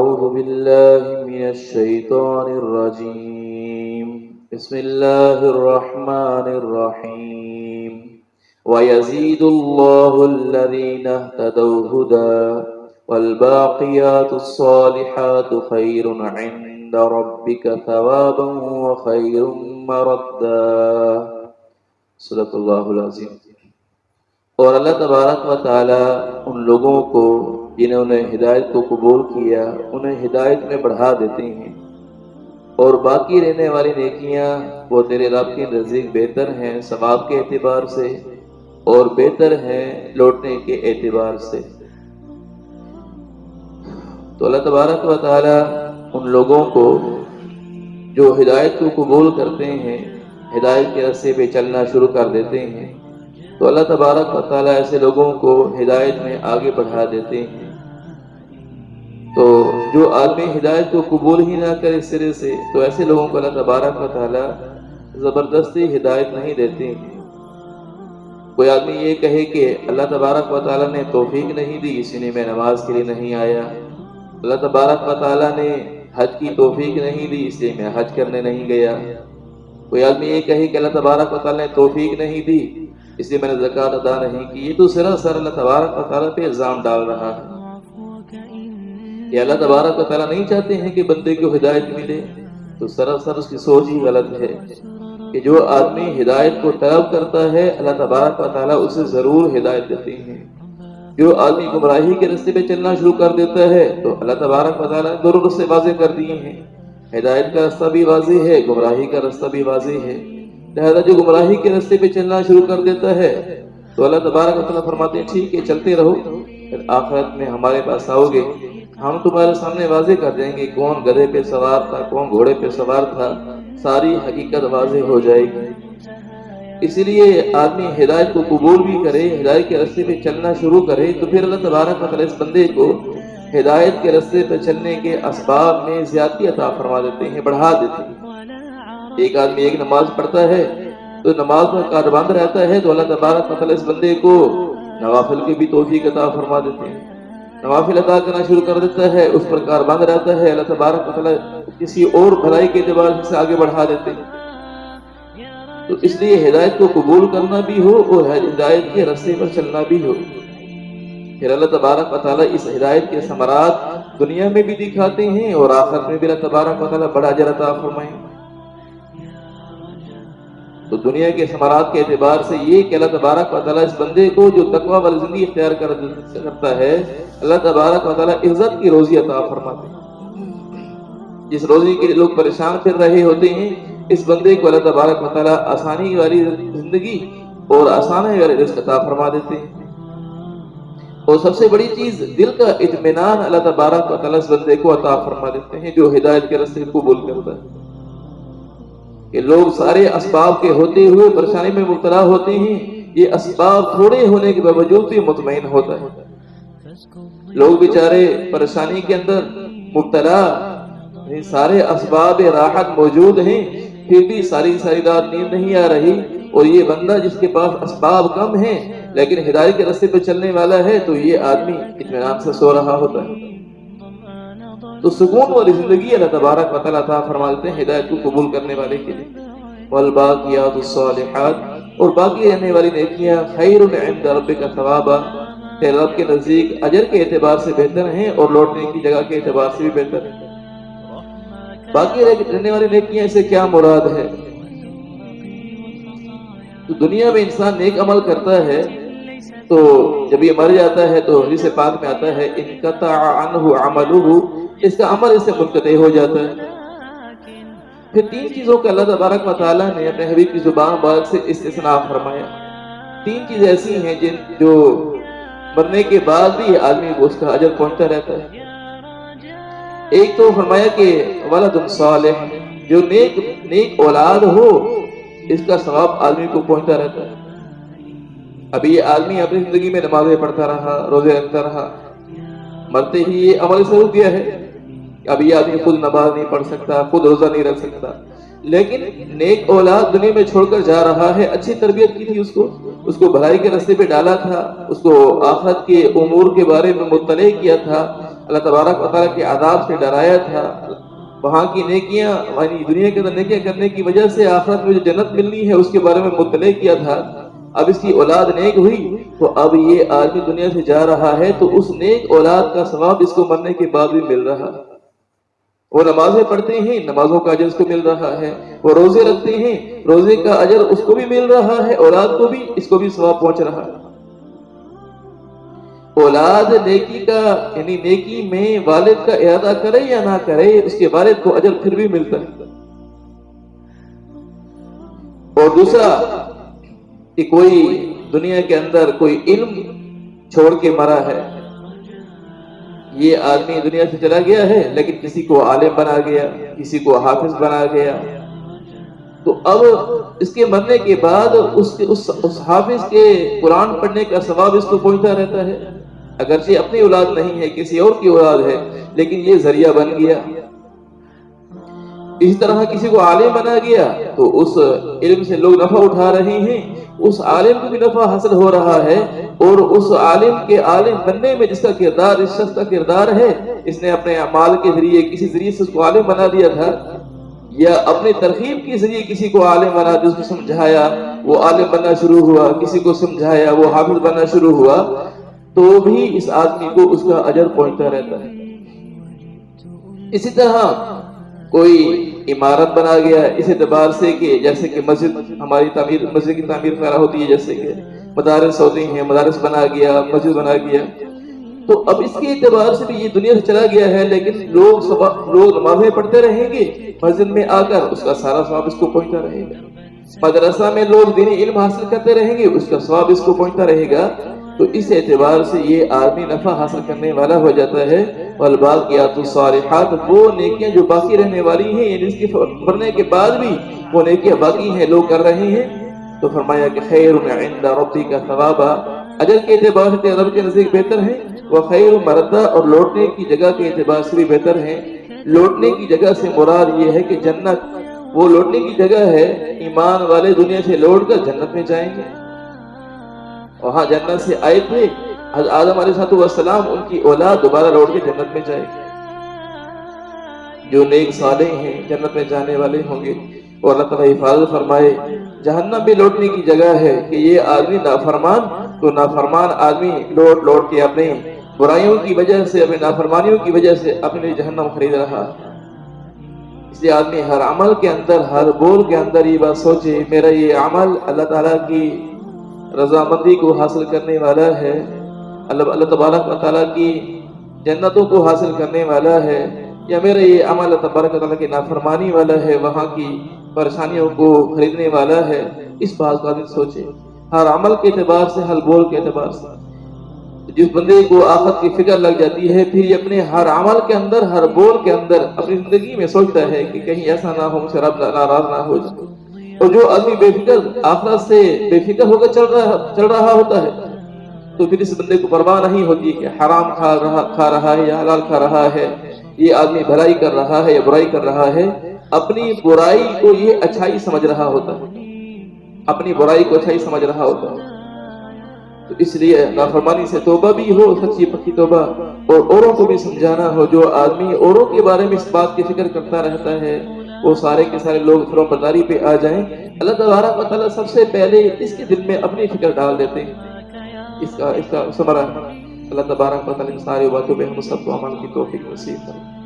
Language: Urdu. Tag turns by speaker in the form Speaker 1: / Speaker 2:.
Speaker 1: أعوذ بالله من الشيطان الرجيم بسم الله الرحمن الرحيم ويزيد الله الذين اهتدوا هدى والباقيات الصالحات خير عند ربك ثوابا وخير مردا صدق اللہ العظیم۔ اور اللہ تبارک و تعالی ان لوگوں کو جنہوں نے ہدایت کو قبول کیا انہیں ہدایت میں بڑھا دیتے ہیں، اور باقی رہنے والی نیکیاں وہ تیرے رب کے نزدیک بہتر ہیں ثواب کے اعتبار سے اور بہتر ہیں لوٹنے کے اعتبار سے۔ تو اللہ تبارک و تعالی ان لوگوں کو جو ہدایت کو قبول کرتے ہیں، ہدایت کے راستے پہ چلنا شروع کر دیتے ہیں، تو اللہ تبارک و تعالی ایسے لوگوں کو ہدایت میں آگے بڑھا دیتے ہیں۔ تو جو آدمی ہدایت کو قبول ہی نہ کرے سرے سے، تو ایسے لوگوں کو اللہ تبارک و تعالی زبردستی ہدایت نہیں دیتے ہیں۔ کوئی آدمی یہ کہے کہ اللہ تبارک و تعالی نے توفیق نہیں دی اسی لیے میں نماز کے لیے نہیں آیا، اللہ تبارک و تعالی نے حج کی توفیق نہیں دی اس لیے میں حج کرنے نہیں گیا، کوئی آدمی یہ کہے کہ اللہ تبارک و تعالی نے توفیق نہیں دی اس لیے میں نے زکوٰۃ ادا نہیں کی، یہ تو سراسر اللہ تبارک و تعالی پہ الزام ڈال رہا ہے کہ اللہ تبارک و تعالی نہیں چاہتے ہیں کہ بندے کو ہدایت ملے، تو سراسر اس کی سوچ ہی غلط ہے کہ جو آدمی ہدایت کو طلب کرتا ہے اللہ تبارک و تعالی اسے ضرور ہدایت دیتے ہیں، جو آدمی گمراہی کے راستے پہ چلنا شروع کر دیتا ہے تو اللہ تبارک و تعالی نے دونوں راستے واضح کر دیے ہیں، ہدایت کا راستہ بھی واضح ہے، گمراہی کا راستہ بھی واضح ہے، لہذا جو گمراہی کے راستے پہ چلنا شروع کر دیتا ہے تو اللہ تبارک و تعالی فرماتے ہیں ٹھیک ہے چلتے رہو، پھر آخرت میں ہمارے پاس آؤ گے ہم تمہارے سامنے واضح کر دیں گے کون گدھے پہ سوار تھا کون گھوڑے پہ سوار تھا، ساری حقیقت واضح ہو جائے گی۔ اسی لیے آدمی ہدایت کو قبول بھی کرے، ہدایت کے راستے پہ چلنا شروع کرے تو پھر اللہ تبارک و تعالی اس بندے کو ہدایت کے راستے پہ چلنے کے اسباب میں زیادتی عطا فرما دیتے ہیں، بڑھا دیتے ہیں۔ ایک آدمی ایک نماز پڑھتا ہے تو نماز میں کاربند رہتا ہے تو اللہ تبارک و تعالی اس بندے کو نوافل کی بھی توفیق عطا فرما دیتے ہیں، نوافل عطا کرنا شروع کر دیتا ہے، اس پر کاربند رہتا ہے، اللہ تبارک و تعالی کسی اور بھلائی کے اعتبار سے آگے بڑھا دیتے ہیں۔ تو اس لیے ہدایت کو قبول کرنا بھی ہو اور ہدایت کے راستے پر چلنا بھی ہو، پھر اللہ تبارک و تعالی اس ہدایت کے ثمرات دنیا میں بھی دکھاتے ہیں اور آخرت میں بھی اللہ تبارک و تعالی بڑا اجر عطا فرمائیں۔ تو دنیا کے ثمرات کے اعتبار سے یہ کہ اللہ تبارک و تعالی اس بندے کو جو تقوی والی زندگی اختیار کرتا ہے اللہ تبارک و تعالی عزت کی روزی عطا فرماتے ہیں، جس روزی کے لیے لوگ پریشان پھر رہے ہوتے ہیں اس بندے کو اللہ تبارک و تعالی آسانی والی زندگی اور آسانی والی رزق عطا فرما دیتے ہیں۔ اور سب سے بڑی چیز دل کا اطمینان اللہ تبارک و تعالی اس بندے کو عطا فرما دیتے ہیں جو ہدایت کے راستے قبول کرتا ہے، کہ لوگ سارے اسباب کے ہوتے ہوئے پریشانی میں مبتلا ہوتے ہیں، یہ اسباب تھوڑے ہونے کے باوجود بھی مطمئن ہوتا ہے۔ لوگ بیچارے پریشانی کے اندر مبتلا، سارے اسباب راحت موجود ہیں پھر بھی ساری رات نیند نہیں آ رہی، اور یہ بندہ جس کے پاس اسباب کم ہیں لیکن ہدایت کے راستے پہ چلنے والا ہے تو یہ آدمی اطمینان سے سو رہا ہوتا ہے۔ تو سکون والی زندگی اللہ تبارک و تعالی عطا فرما دیتے ہیں ہدایت کو قبول کرنے والے کے لیے۔ والباقیات الصالحات، اور باقی رہنے والی نیکیاں خیر عند ربک ثوابا، تیرے رب کے نزدیک اجر کے اعتبار سے بہتر ہیں اور لوٹنے کی جگہ کے اعتبار سے بھی بہتر ہیں۔ باقی رہنے والی نیکیاں سے کیا مراد ہے؟ تو دنیا میں انسان نیک عمل کرتا ہے تو جب یہ مر جاتا ہے تو حدیث پاک میں آتا ہے انقطع عنہ عملہ، اس کا عمل اس سے منقطع ہو جاتا ہے۔ پھر تین چیزوں کا اللہ تبارک و تعالیٰ نے اپنے حبیب کی زبان مبارک سے استثناء فرمایا۔ تین چیزیں ایسی ہیں جو مرنے کے بعد بھی آدمی کو اس کا اجر پہنچتا رہتا ہے۔ ایک تو فرمایا کہ ولد صالح، جو نیک اولاد ہو اس کا ثواب آدمی کو پہنچتا رہتا ہے۔ ابھی یہ آدمی اپنی زندگی میں نمازیں پڑھتا رہا، روزے رکھتا رہا، مرتے ہی یہ عمل سے رک گیا ہے۔ اب یہ آدمی خود نماز نہیں پڑھ سکتا، خود روزہ نہیں رکھ سکتا، لیکن نیک اولاد دنیا میں چھوڑ کر جا رہا ہے، اچھی تربیت کی تھی اس کو بھلائی کے راستے پہ ڈالا تھا، اس کو آخرت کے امور کے بارے میں مطلع کیا تھا، اللہ تبارک و تعالیٰ کے عذاب سے ڈرایا تھا، وہاں کی نیکیاں یعنی دنیا کے اندر نیکیاں کرنے کی وجہ سے آخرت میں جو جنت ملنی ہے اس کے بارے میں مطلع کیا تھا۔ اب اس کی اولاد نیک ہوئی تو اب یہ آدمی دنیا سے جا رہا ہے تو اس نیک اولاد کا ثواب اس کو مرنے کے بعد بھی مل رہا ہے۔ وہ نمازیں پڑھتے ہیں، نمازوں کا اجر اس کو مل رہا ہے، وہ روزے رکھتے ہیں، روزے کا اجر اس کو بھی مل رہا ہے، اولاد کو بھی، اس کو بھی ثواب پہنچ رہا ہے۔ اولاد نیکی کا یعنی نیکی میں والد کا ارادہ کرے یا نہ کرے، اس کے والد کو اجر پھر بھی ملتا ہے۔ اور دوسرا کہ کوئی دنیا کے اندر کوئی علم چھوڑ کے مرا ہے، یہ آدمی دنیا سے چلا گیا ہے لیکن کسی کو عالم بنا گیا، کسی کو حافظ بنا گیا، تو اب اس کے مرنے کے بعد اس حافظ کے قرآن پڑھنے کا ثواب اس کو پہنچتا رہتا ہے، اگرچہ اپنی اولاد نہیں ہے، کسی اور کی اولاد ہے، لیکن یہ ذریعہ بن گیا۔ اسی طرح کسی کو عالم بنا گیا تو اس علم سے لوگ نفع اٹھا رہے ہیں، اس عالم کو بھی نفع حاصل ہو رہا ہے، اور اس عالم کے عالم بننے میں جس کا کردار اس شخص کا کردار ہے، اس نے اپنے اعمال کے ذریعے کسی ذریعے سے اس کو عالم بنا دیا تھا، یا اپنے ترغیب کے ذریعے کسی کو عالم بنا دیا، اس کو سمجھایا وہ عالم بننا شروع ہوا، کسی کو سمجھایا وہ حافظ بننا شروع ہوا، تو بھی اس آدمی کو اس کا اجر پہنچتا رہتا ہے۔ اسی طرح کوئی عمارت بنا گیا اس اعتبار سے کہ جیسے کہ مسجد ہماری تعمیر، مسجد کی تعمیر وغیرہ ہوتی ہے، جیسے کہ مدارس ہوتے ہیں، مدارس بنا گیا، مسجد بنا گیا، تو اب اس کے اعتبار سے بھی یہ دنیا سے چلا گیا ہے، لیکن لوگ نمازیں پڑھتے رہیں گے، مسجد میں آ کر اس کا سارا ثواب اس کو پہنچتا رہے گا، مدرسہ میں لوگ دینی علم حاصل کرتے رہیں گے، اس کا ثواب اس کو پہنچتا رہے گا۔ تو اس اعتبار سے یہ آدمی نفع حاصل کرنے والا ہو جاتا ہے۔ والباقیات الصالحات، وہ نیکیاں جو باقی رہنے والی ہیں، یعنی اس کے مرنے کے بعد بھی وہ نیکیاں باقی ہیں، لوگ کر رہے ہیں، تو فرمایا کہ خیر عند ربک ثوابا، اجر کے اعتبار سے رب کے نزدیک بہتر ہے، وخیر مردا، اور لوٹنے کی جگہ کے اعتبار سے بھی بہتر ہے۔ لوٹنے کی جگہ سے مراد یہ ہے کہ جنت، وہ لوٹنے کی جگہ ہے، ایمان والے دنیا سے لوٹ کر جنت میں جائیں گے۔ وہاں جنت سے آئے تھے حضرت آدم علیہ السلام، ان کی اولاد دوبارہ لوٹ کے جنت میں جائے گی، جو نیک صالح ہیں جنت میں جانے والے ہوں گے۔ اور اللہ تعالیٰ حفاظت فرمائے، جہنم بھی لوٹنے کی جگہ ہے کہ یہ آدمی نافرمان، تو نافرمان آدمی لوٹ کے اپنے برائیوں کی وجہ سے، اپنے نافرمانیوں کی وجہ سے اپنے جہنم خرید رہا ہے۔ اس لیے آدمی ہر عمل کے اندر، ہر بول کے اندر یہ بات سوچے، میرا یہ عمل اللہ تعالیٰ کی رضامندی کو حاصل کرنے والا ہے، اللہ تبارک و تعالیٰ کی جنتوں کو حاصل کرنے والا ہے، یا میرا یہ عمل اللہ تبارک و تعالیٰ کی نافرمانی والا ہے، وہاں کی پریشانیوں کو خریدنے والا ہے۔ اس بات کا سوچے، ہر عمل کے اعتبار سے، ہر بول کے اعتبار سے۔ جس بندے کو آخرت کی فکر لگ جاتی ہے، پھر یہ اپنے ہر عمل کے اندر، ہر بول کے اندر، اپنی زندگی میں سوچتا ہے کہ کہیں ایسا نہ ہو، مجھ سے رب ناراض نہ ہو جائے۔ اور جو آدمی بے فکر، آخرت سے بے فکر ہو کر چل رہا ہوتا ہے، تو پھر اس بندے کو پرواہ نہیں ہوتی کہ حرام کھا رہا ہے یا حلال کھا رہا ہے، یہ آدمی بھلائی کر رہا ہے یا برائی کر رہا ہے، اپنی برائی کو یہ اچھائی سمجھ رہا ہوتا ہے، اپنی برائی کو اچھائی سمجھ رہا ہوتا ہے۔ تو اس لیے نافرمانی سے توبہ بھی ہو، سچی پکی توبہ، اور اوروں کو بھی سمجھانا ہو۔ جو آدمی اوروں کے بارے میں اس بات کی فکر کرتا رہتا ہے، وہ سارے کے سارے لوگ فرما برداری پہ آ جائیں، اللہ تبارک و تعالیٰ سب سے پہلے اس کے دل میں اپنی فکر ڈال دیتے ہیں۔ اس کا ثمرہ اللہ تبارک و تعالیٰ ان ساری باتوں پہ ہم سب کو عمل کی توفیق نصیب کرے۔